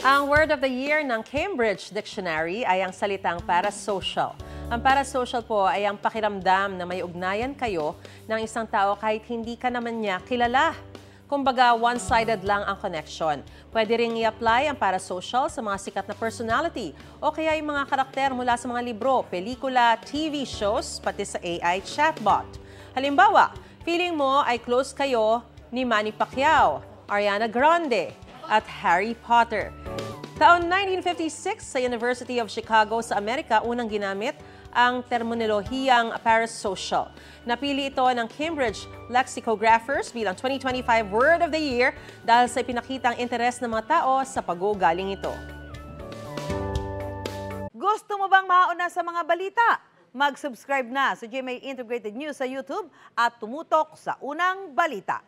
Ang word of the year ng Cambridge Dictionary ay ang salitang parasocial. Ang parasocial po ay ang pakiramdam na may ugnayan kayo ng isang tao kahit hindi ka naman niya kilala. Kumbaga, one-sided lang ang connection. Pwede ring i-apply ang parasocial sa mga sikat na personality o kaya yung mga karakter mula sa mga libro, pelikula, TV shows, pati sa AI chatbot. Halimbawa, feeling mo ay close kayo ni Manny Pacquiao, Ariana Grande, at Harry Potter. Taon 1956 sa University of Chicago sa Amerika, unang ginamit ang terminolohiyang parasocial. Napili ito ng Cambridge Lexicographers bilang 2025 Word of the Year dahil sa ipinakitang interes ng mga tao sa pag-uugaling ito. Gusto mo bang mauna sa mga balita? Mag-subscribe na sa GMA Integrated News sa YouTube at tumutok sa unang balita.